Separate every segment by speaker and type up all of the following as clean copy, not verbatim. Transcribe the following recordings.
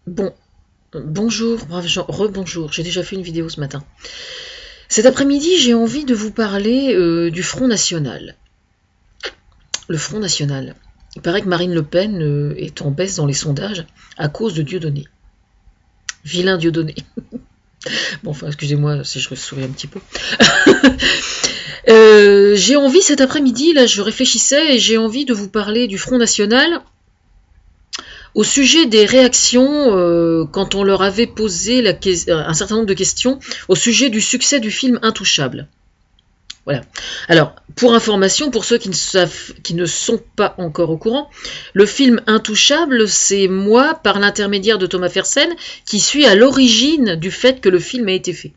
Speaker 1: Bon, bonjour, brave gens, rebonjour, j'ai déjà fait une vidéo ce matin. Cet après-midi, j'ai envie de vous parler du Front National. Le Front National. Il paraît que Marine Le Pen est en baisse dans les sondages à cause de Dieudonné. Vilain Dieudonné. Bon, enfin, excusez-moi si je souris un petit peu. J'ai envie cet après-midi, là, je réfléchissais et j'ai envie de vous parler du Front National au sujet des réactions quand on leur avait posé un certain nombre de questions au sujet du succès du film Intouchable. Voilà. Alors, pour information, pour ceux qui ne sont pas encore au courant, le film Intouchable, c'est moi, par l'intermédiaire de Thomas Fersen, qui suis à l'origine du fait que le film ait été fait.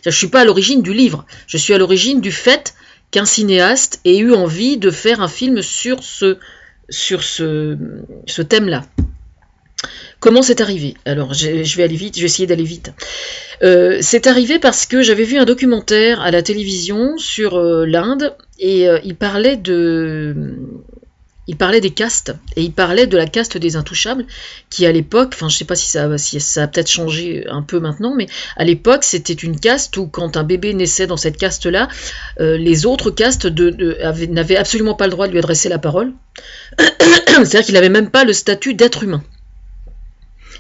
Speaker 1: Je ne suis pas à l'origine du livre, je suis à l'origine du fait qu'un cinéaste ait eu envie de faire un film sur ce thème-là. Comment c'est arrivé? Alors, je vais aller vite, je vais essayer d'aller vite. C'est arrivé parce que j'avais vu un documentaire à la télévision sur l'Inde et il parlait des castes, et il parlait de la caste des intouchables, qui à l'époque, enfin je sais pas si ça a peut-être changé un peu maintenant, mais à l'époque c'était une caste où quand un bébé naissait dans cette caste-là, les autres castes n'avaient absolument pas le droit de lui adresser la parole. C'est-à-dire qu'il n'avait même pas le statut d'être humain.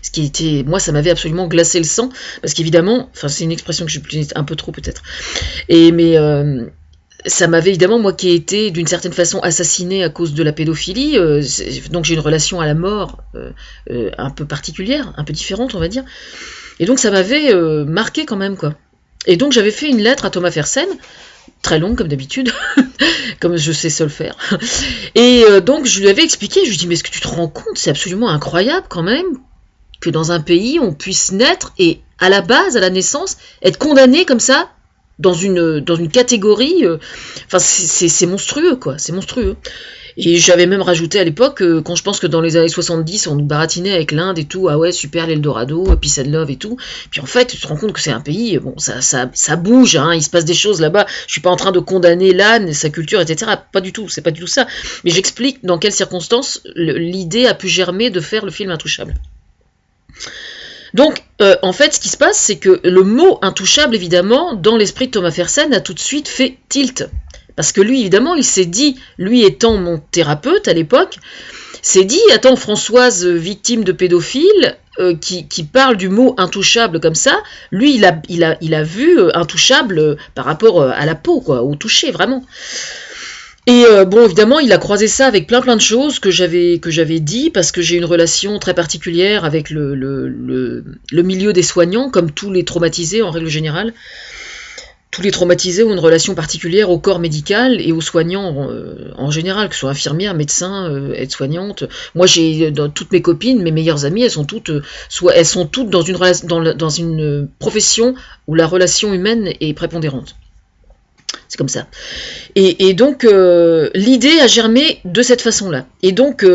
Speaker 1: Ce qui était, moi, ça m'avait absolument glacé le sang, parce qu'évidemment, enfin, c'est une expression que j'utilise un peu trop peut-être, mais ça m'avait évidemment, moi qui ai été d'une certaine façon assassiné à cause de la pédophilie, donc j'ai une relation à la mort un peu particulière, un peu différente, on va dire, et donc ça m'avait marqué quand même, quoi. Et donc j'avais fait une lettre à Thomas Fersen, très longue comme d'habitude, comme je sais seul faire. Et donc je lui avais expliqué, je lui ai dit, mais est-ce que tu te rends compte, c'est absolument incroyable quand même, que dans un pays, on puisse naître et, à la base, à la naissance, être condamné comme ça, dans une catégorie... Enfin, c'est monstrueux, quoi, c'est monstrueux. Et j'avais même rajouté à l'époque, quand je pense que dans les années 70, on nous baratinait avec l'Inde et tout, ah ouais, super, l'Eldorado, peace and love et tout. Puis en fait, tu te rends compte que c'est un pays, bon, ça bouge, hein, il se passe des choses là-bas. Je suis pas en train de condamner l'âne, sa culture, etc. Pas du tout, c'est pas du tout ça. Mais j'explique dans quelles circonstances l'idée a pu germer de faire le film Intouchable. Donc, en fait, ce qui se passe, c'est que le mot intouchable, évidemment, dans l'esprit de Thomas Fersen, a tout de suite fait tilt. Parce que lui, évidemment, il s'est dit, lui étant mon thérapeute à l'époque, s'est dit, attends, Françoise, victime de pédophile, qui parle du mot intouchable comme ça, lui, il a vu intouchable par rapport à la peau, quoi, au toucher, vraiment. Et bon, évidemment, il a croisé ça avec plein de choses que j'avais dit, parce que j'ai une relation très particulière avec le milieu des soignants, comme tous les traumatisés en règle générale. Tous les traumatisés ont une relation particulière au corps médical et aux soignants en général, que ce soit infirmières, médecins, aides-soignantes. Moi, j'ai dans toutes mes copines, mes meilleures amies, elles sont toutes dans une profession où la relation humaine est prépondérante. C'est comme ça. Et donc, l'idée a germé de cette façon-là. Et donc,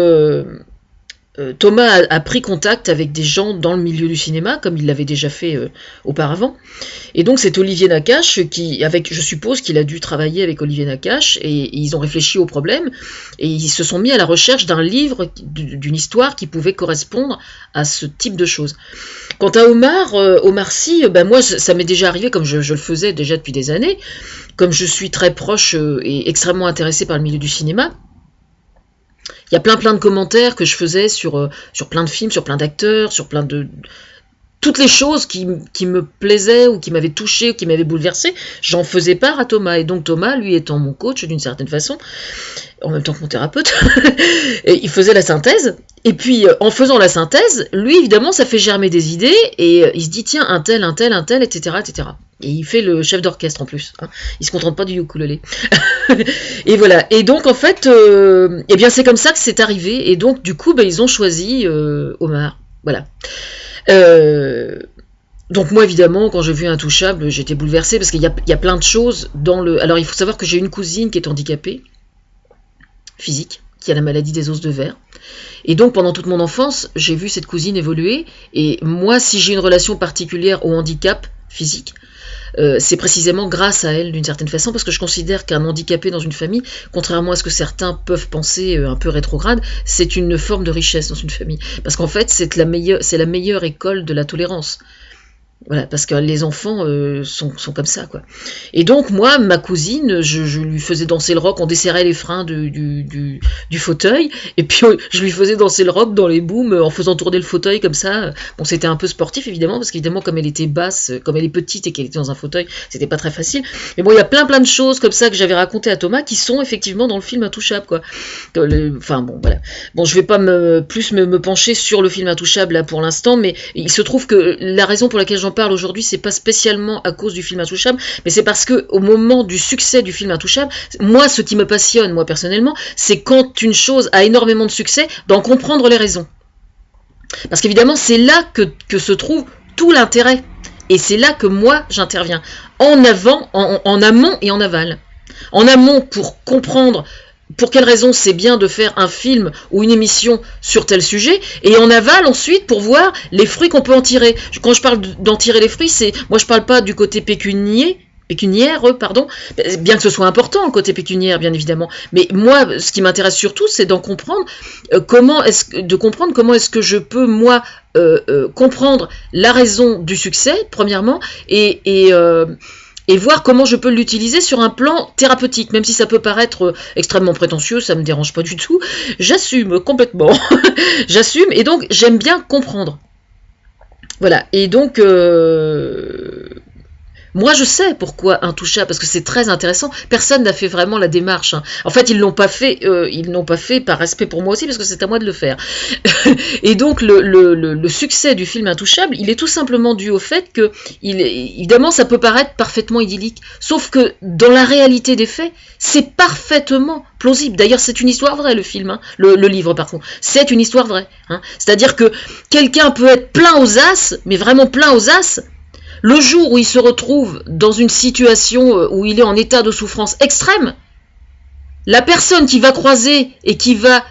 Speaker 1: Thomas a pris contact avec des gens dans le milieu du cinéma, comme il l'avait déjà fait auparavant. Et donc, c'est Olivier Nakache, je suppose qu'il a dû travailler avec Olivier Nakache, et ils ont réfléchi au problème, et ils se sont mis à la recherche d'un livre, d'une histoire qui pouvait correspondre à ce type de choses. Quant à Omar Sy, moi, ça m'est déjà arrivé, comme je le faisais déjà depuis des années, comme je suis très proche et extrêmement intéressée par le milieu du cinéma. Il y a plein de commentaires que je faisais sur plein de films, sur plein d'acteurs, sur plein de... Toutes les choses qui me plaisaient ou qui m'avaient touché ou qui m'avaient bouleversé, j'en faisais part à Thomas. Et donc Thomas, lui étant mon coach d'une certaine façon, en même temps que mon thérapeute, et il faisait la synthèse. Et puis en faisant la synthèse, lui évidemment ça fait germer des idées et il se dit tiens un tel, etc. etc. Et il fait le chef d'orchestre en plus. Hein. Il se contente pas du ukulélé. Et voilà. Et donc en fait, eh bien c'est comme ça que c'est arrivé. Et donc du coup, ils ont choisi Omar. Voilà. Donc moi évidemment quand j'ai vu Intouchable, j'étais bouleversée parce qu'il y a plein de choses dans le... Alors il faut savoir que j'ai une cousine qui est handicapée, physique, qui a la maladie des os de verre. Et donc pendant toute mon enfance, j'ai vu cette cousine évoluer, et moi, si j'ai une relation particulière au handicap physique, c'est précisément grâce à elle d'une certaine façon, parce que je considère qu'un handicapé dans une famille, contrairement à ce que certains peuvent penser un peu rétrograde, c'est une forme de richesse dans une famille, parce qu'en fait c'est la meilleure école de la tolérance. Voilà, parce que les enfants sont comme ça, quoi. Et donc, moi, ma cousine, je lui faisais danser le rock, on desserrait les freins du fauteuil, et puis je lui faisais danser le rock dans les booms, en faisant tourner le fauteuil comme ça. Bon, c'était un peu sportif, évidemment, parce qu'évidemment, comme elle était basse, comme elle est petite et qu'elle était dans un fauteuil, c'était pas très facile. Mais bon, il y a plein de choses comme ça que j'avais racontées à Thomas, qui sont effectivement dans le film Intouchable, quoi. Enfin, bon, voilà. Bon, je vais pas plus me pencher sur le film Intouchable, là, pour l'instant, mais il se trouve que la raison pour laquelle j'en parle aujourd'hui, c'est pas spécialement à cause du film Intouchable, mais c'est parce que au moment du succès du film Intouchable, moi, ce qui me passionne, moi personnellement, c'est quand une chose a énormément de succès, d'en comprendre les raisons. Parce qu'évidemment, c'est là que se trouve tout l'intérêt. Et c'est là que moi, j'interviens. En amont et en aval. En amont, pour comprendre pour quelle raison c'est bien de faire un film ou une émission sur tel sujet, et en aval ensuite pour voir les fruits qu'on peut en tirer. Quand je parle d'en tirer les fruits, moi je parle pas du côté pécuniaire, bien que ce soit important le côté pécuniaire bien évidemment, mais moi ce qui m'intéresse surtout c'est d'en comprendre comment est-ce que je peux moi comprendre la raison du succès premièrement, et voir comment je peux l'utiliser sur un plan thérapeutique, même si ça peut paraître extrêmement prétentieux, ça me dérange pas du tout, j'assume complètement, j'assume, et donc j'aime bien comprendre. Voilà, et donc moi je sais pourquoi Intouchable, parce que c'est très intéressant, personne n'a fait vraiment la démarche, hein. En fait ils l'ont pas fait par respect pour moi aussi, parce que c'est à moi de le faire. Et donc le succès du film Intouchable, il est tout simplement dû au fait que, évidemment ça peut paraître parfaitement idyllique, sauf que dans la réalité des faits, c'est parfaitement plausible. D'ailleurs c'est une histoire vraie le film, hein. Le livre par contre, c'est une histoire vraie, hein. C'est-à-dire que quelqu'un peut être plein aux as, mais vraiment plein aux as, le jour où il se retrouve dans une situation où il est en état de souffrance extrême, la personne qui va croiser et qui va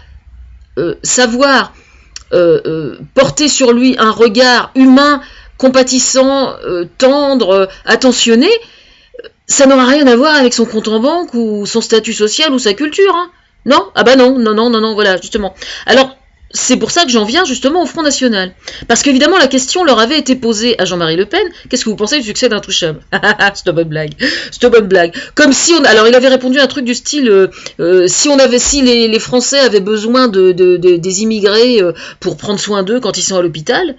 Speaker 1: savoir porter sur lui un regard humain, compatissant, tendre, attentionné, ça n'aura rien à voir avec son compte en banque ou son statut social ou sa culture, hein. Non, ah bah non, voilà, justement. Alors, c'est pour ça que j'en viens justement au Front National. Parce qu'évidemment, la question leur avait été posée à Jean-Marie Le Pen. Qu'est-ce que vous pensez du succès d'Intouchable? C'est une bonne blague. C'est une bonne blague. Comme si alors il avait répondu à un truc du style si les Français avaient besoin des immigrés pour prendre soin d'eux quand ils sont à l'hôpital.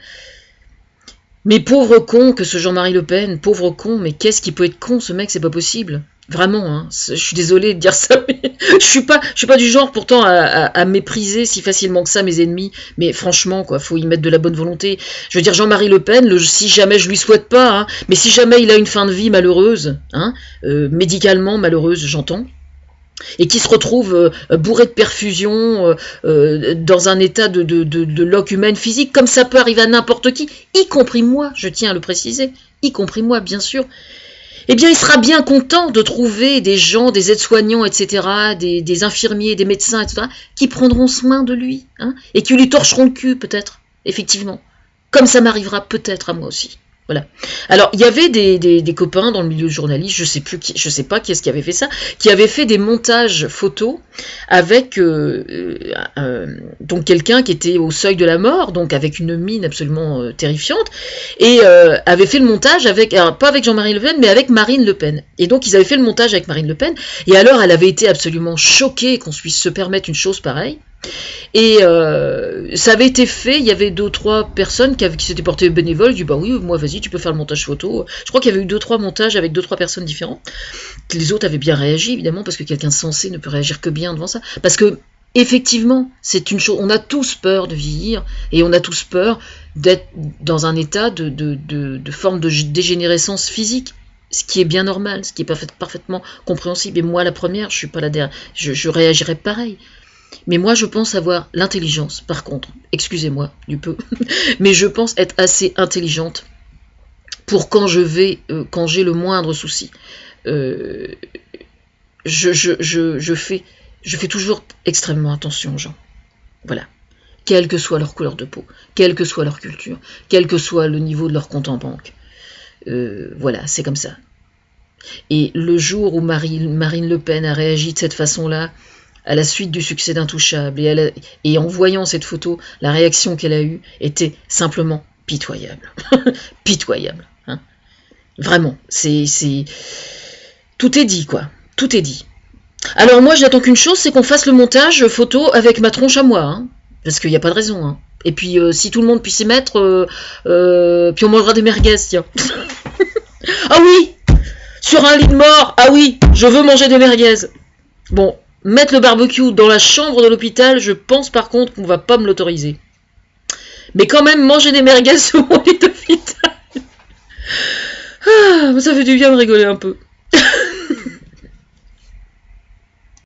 Speaker 1: Mais pauvre con que ce Jean-Marie Le Pen, pauvre con, mais qu'est-ce qui peut être con ce mec, c'est pas possible. Vraiment, hein, je suis désolée de dire ça, mais je suis pas du genre pourtant à mépriser si facilement que ça mes ennemis, mais franchement, quoi, faut y mettre de la bonne volonté. Je veux dire, Jean-Marie Le Pen, si jamais je lui souhaite pas, hein, mais si jamais il a une fin de vie malheureuse, hein, médicalement malheureuse, j'entends, et qui se retrouve bourré de perfusion, dans un état de loque humaine physique, comme ça peut arriver à n'importe qui, y compris moi, je tiens à le préciser, y compris moi, bien sûr. Eh bien, il sera bien content de trouver des gens, des aides-soignants, etc., des infirmiers, des médecins, etc., qui prendront soin de lui, hein, et qui lui torcheront le cul, peut-être, effectivement. Comme ça m'arrivera peut-être à moi aussi. Voilà. Alors, il y avait des copains dans le milieu journaliste, je sais pas qui est-ce qui avait fait ça, qui avait fait des montages photos avec donc quelqu'un qui était au seuil de la mort, donc avec une mine absolument terrifiante, et avait fait le montage alors, pas avec Jean-Marie Le Pen, mais avec Marine Le Pen. Et donc, ils avaient fait le montage avec Marine Le Pen, et alors, elle avait été absolument choquée qu'on puisse se permettre une chose pareille. Et ça avait été fait, il y avait 2-3 personnes qui s'étaient portées bénévoles, du bah oui, moi vas-y, tu peux faire le montage photo. Je crois qu'il y avait eu 2-3 montages avec 2-3 personnes différentes. Les autres avaient bien réagi, évidemment, parce que quelqu'un de sensé ne peut réagir que bien devant ça. Parce que, effectivement, c'est une chose, on a tous peur de vieillir, et on a tous peur d'être dans un état de forme de dégénérescence physique. Ce qui est bien normal, ce qui est parfaitement compréhensible. Et moi, la première, je suis pas là derrière, je réagirais pareil. Mais moi, je pense avoir l'intelligence, par contre, excusez-moi du peu, mais je pense être assez intelligente pour quand j'ai le moindre souci, je fais Je fais toujours extrêmement attention aux gens. Voilà. Quelle que soit leur couleur de peau, quelle que soit leur culture, quel que soit le niveau de leur compte en banque. Voilà, c'est comme ça. Et le jour où Marine Le Pen a réagi de cette façon-là, à la suite du succès d'Intouchable, et en voyant cette photo, la réaction qu'elle a eue était simplement pitoyable. Pitoyable. Hein. Vraiment, tout est dit, quoi. Tout est dit. Alors moi, j'attends qu'une chose, c'est qu'on fasse le montage photo avec ma tronche à moi, hein, parce qu'il n'y a pas de raison. Hein. Et puis, si tout le monde puisse y mettre, puis on mangera des merguez, tiens. Ah oui, sur un lit de mort, ah oui, je veux manger des merguez. Bon, mettre le barbecue dans la chambre de l'hôpital, je pense par contre qu'on va pas me l'autoriser. Mais quand même, manger des merguez sur mon lit d'hôpital. Ah, ça fait du bien de rigoler un peu.